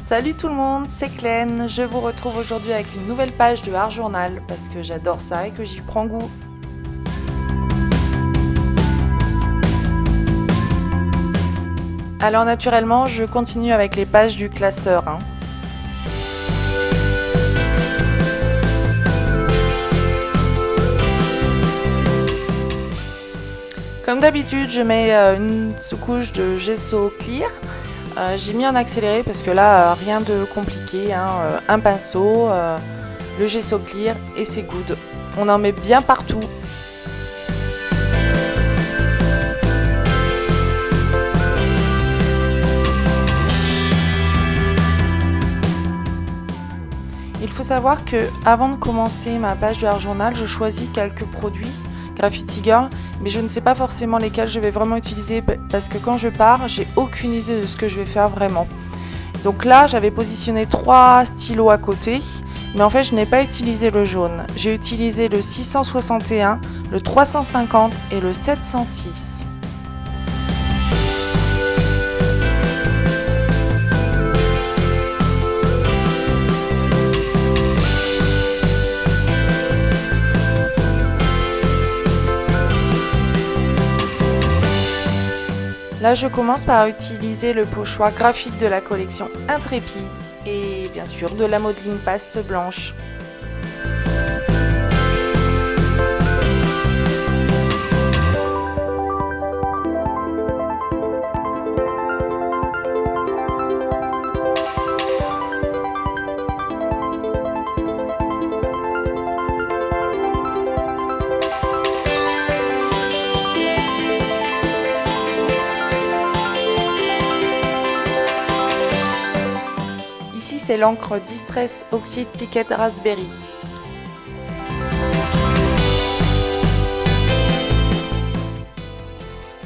Salut tout le monde, c'est Clène. Je vous retrouve aujourd'hui avec une nouvelle page de Art Journal parce que j'adore ça et que j'y prends goût. Alors naturellement, je continue avec les pages du classeur. Comme d'habitude, je mets une sous-couche de gesso clear. J'ai mis en accéléré parce que là, rien de compliqué. Un pinceau, le gesso clear et c'est good. On en met bien partout. Il faut savoir que avant de commencer ma page de Art Journal, je choisis quelques produits Graffiti Girl, mais je ne sais pas forcément lesquels je vais vraiment utiliser parce que quand je pars, j'ai aucune idée de ce que je vais faire vraiment. Donc là, j'avais positionné 3 stylos à côté, mais en fait, je n'ai pas utilisé le jaune. J'ai utilisé le 661, le 350 et le 706. Là, je commence par utiliser le pochoir graphique de la collection Intrépide et bien sûr de la modeling paste blanche. Ici, c'est l'encre Distress Oxide Piquette Raspberry.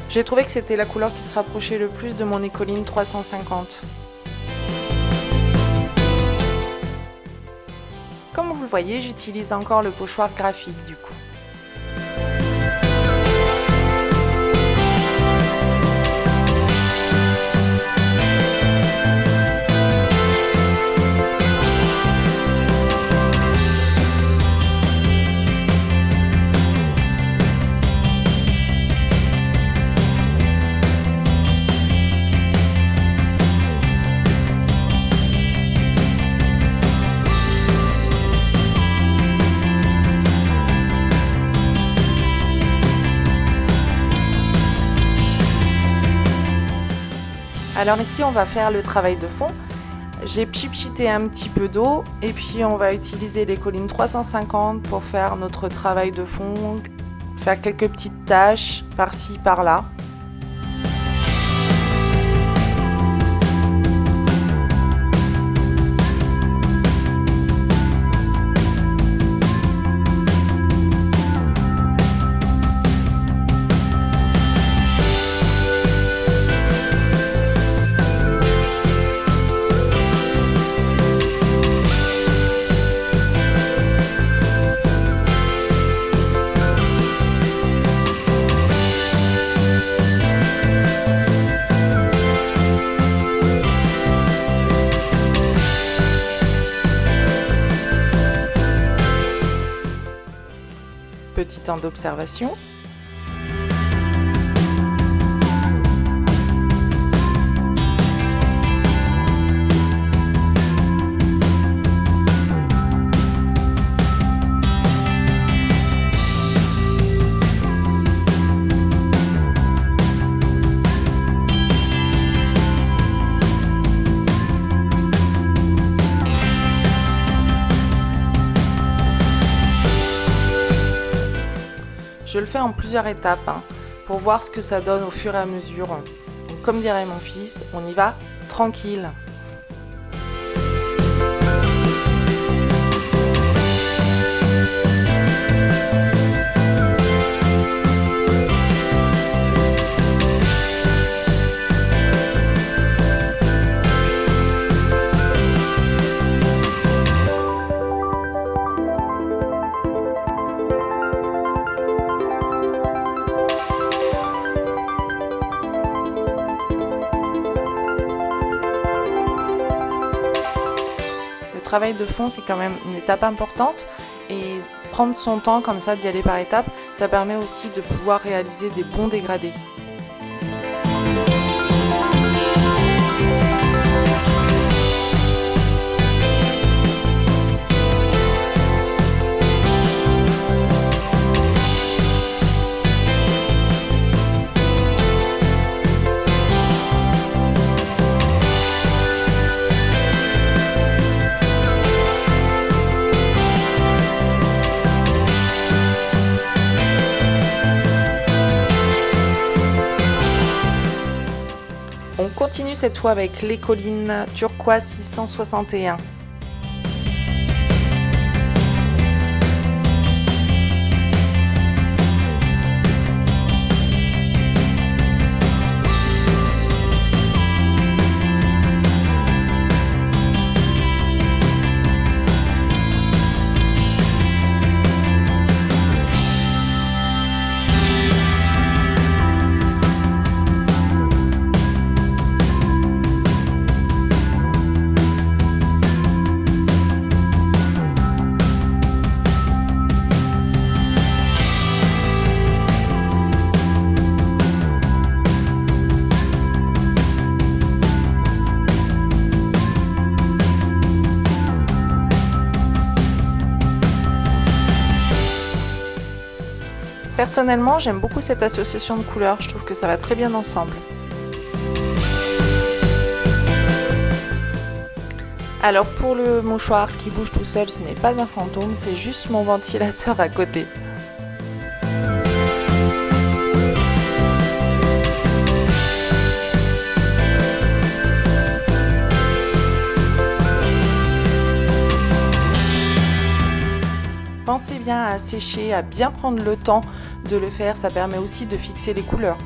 J'ai trouvé que c'était la couleur qui se rapprochait le plus de mon Écoline 350. Comme vous le voyez, j'utilise encore le pochoir graphique du coup. Alors ici, on va faire le travail de fond. J'ai pchipchité un petit peu d'eau et puis on va utiliser l'Écoline 350 pour faire notre travail de fond, faire quelques petites taches par-ci, par-là. Petit temps d'observation. Je le fais en plusieurs étapes pour voir ce que ça donne au fur et à mesure. Donc, comme dirait mon fils, on y va tranquille. travail de fond, c'est quand même une étape importante. Et prendre son temps comme ça, d'y aller par étapes, ça permet aussi de pouvoir réaliser des bons dégradés. On continue cette fois avec les collines turquoise 661. Personnellement, j'aime beaucoup cette association de couleurs, je trouve que ça va très bien ensemble. Alors pour le mouchoir qui bouge tout seul, ce n'est pas un fantôme, c'est juste mon ventilateur à côté. Pensez bien à sécher, à bien prendre le temps de le faire, ça permet aussi de fixer les couleurs.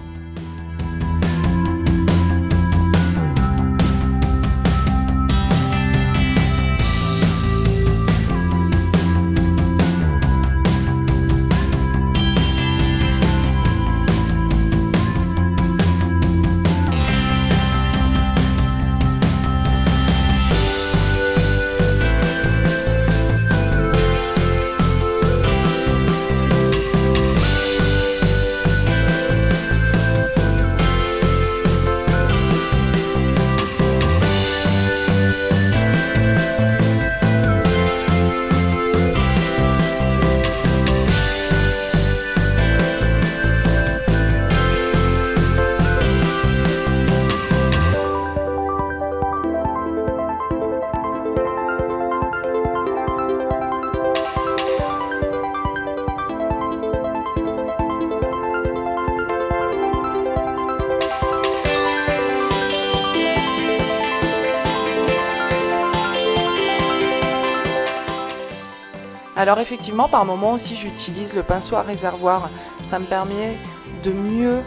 Alors effectivement, par moment aussi, j'utilise le pinceau à réservoir. Ça me permet de mieux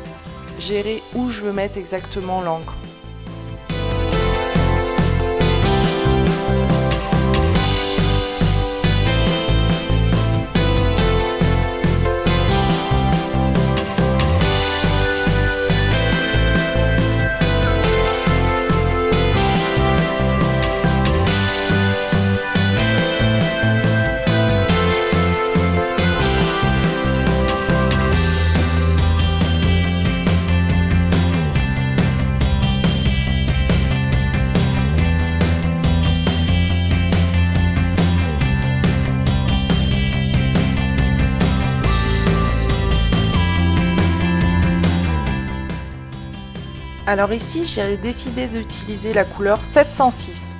gérer où je veux mettre exactement l'encre. Alors ici, j'ai décidé d'utiliser la couleur 706.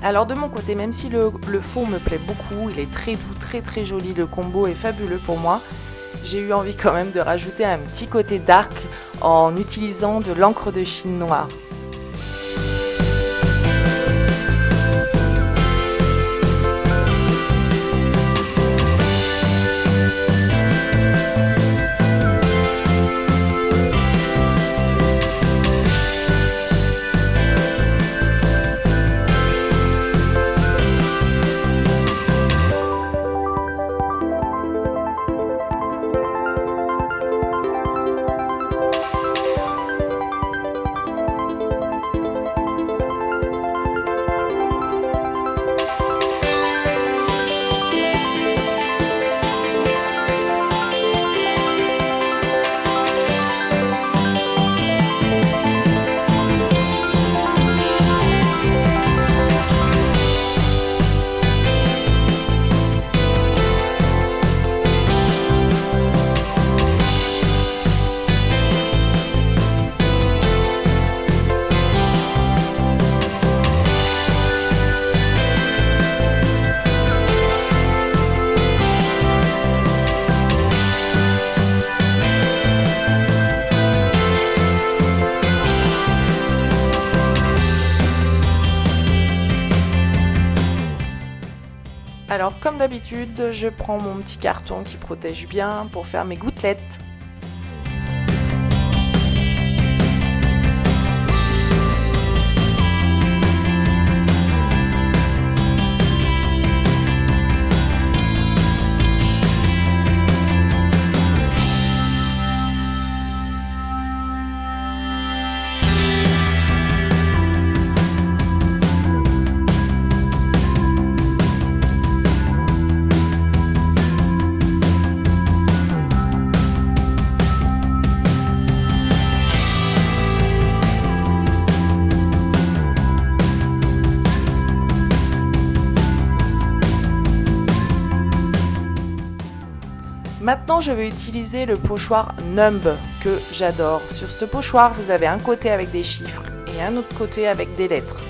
Alors de mon côté, même si le fond me plaît beaucoup, il est très doux, très très joli, le combo est fabuleux pour moi, j'ai eu envie quand même de rajouter un petit côté dark en utilisant de l'encre de Chine noire. Alors comme d'habitude, je prends mon petit carton qui protège bien pour faire mes gouttelettes. Maintenant, je vais utiliser le pochoir Numb que j'adore. Sur ce pochoir, vous avez un côté avec des chiffres et un autre côté avec des lettres.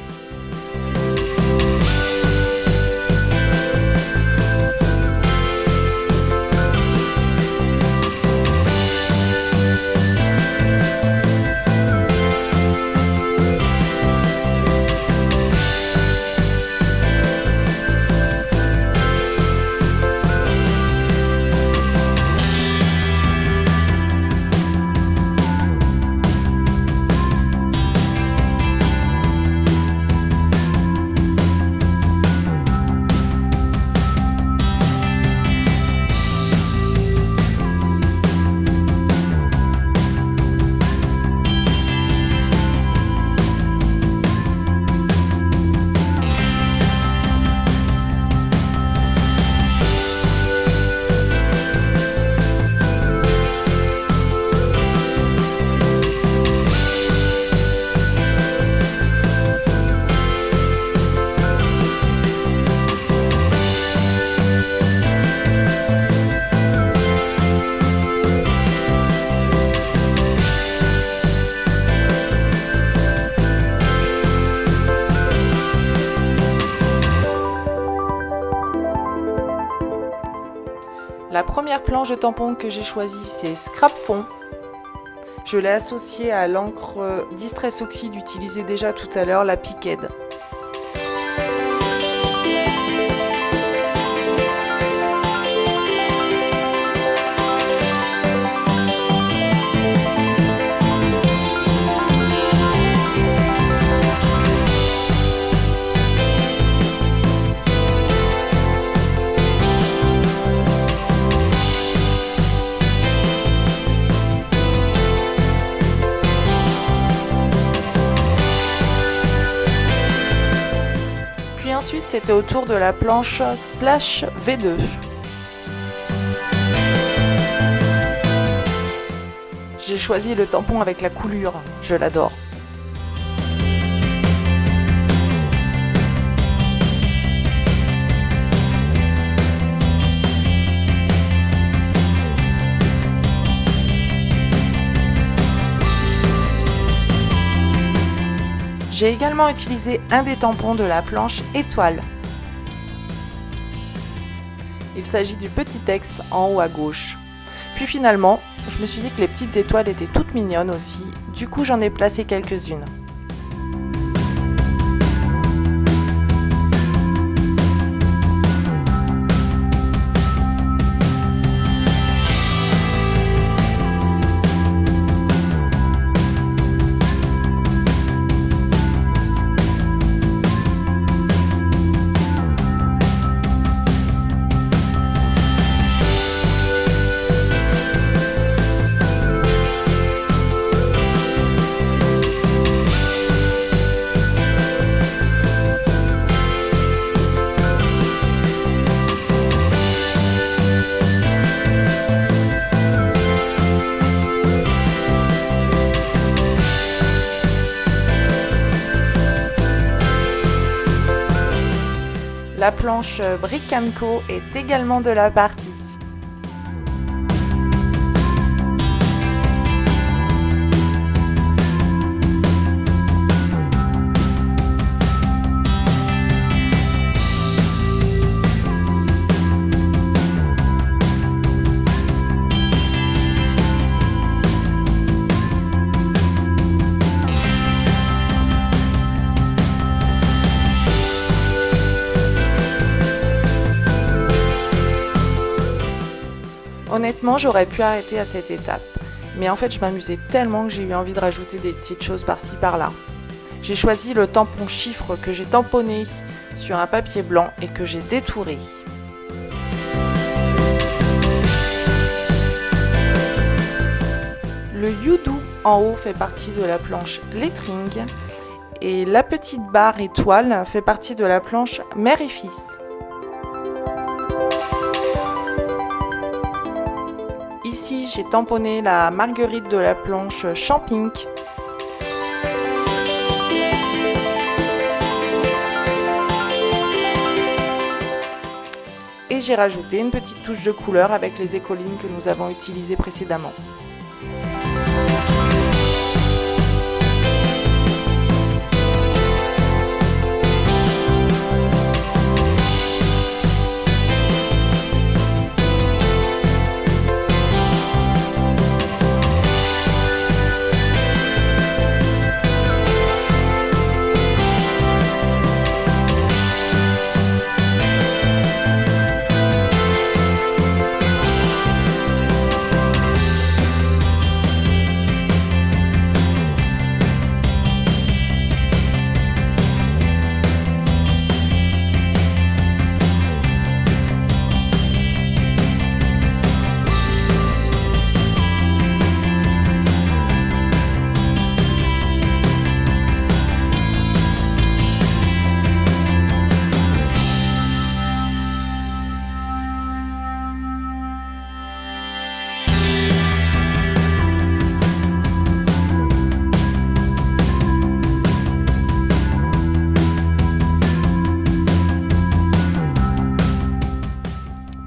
La première planche de tampon que j'ai choisie, c'est Scrap Fond. Je l'ai associée à l'encre Distress Oxide utilisée déjà tout à l'heure, la Picked. Ensuite, c'était au tour de la planche Splash V2. J'ai choisi le tampon avec la coulure, je l'adore. J'ai également utilisé un des tampons de la planche étoile. Il s'agit du petit texte en haut à gauche. Puis finalement, je me suis dit que les petites étoiles étaient toutes mignonnes aussi, du coup j'en ai placé quelques-unes. La planche Brick & Co est également de la partie. Honnêtement, j'aurais pu arrêter à cette étape, mais en fait je m'amusais tellement que j'ai eu envie de rajouter des petites choses par-ci par-là. J'ai choisi le tampon chiffre que j'ai tamponné sur un papier blanc et que j'ai détouré. Le You-Do en haut fait partie de la planche Lettering et la petite barre étoile fait partie de la planche Mère et Fils. Ici, j'ai tamponné la marguerite de la planche Champink. Et j'ai rajouté une petite touche de couleur avec les écolines que nous avons utilisées précédemment.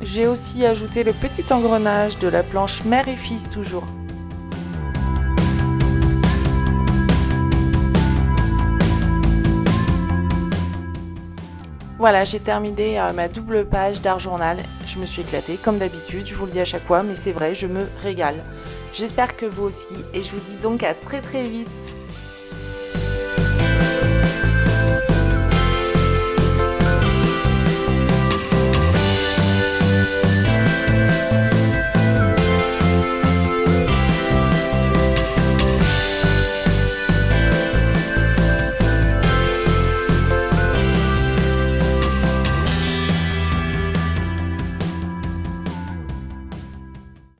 J'ai aussi ajouté le petit engrenage de la planche Mère et Fils toujours. Voilà, j'ai terminé ma double page d'art journal. Je me suis éclatée comme d'habitude, je vous le dis à chaque fois, mais c'est vrai, je me régale. J'espère que vous aussi et je vous dis donc à très très vite.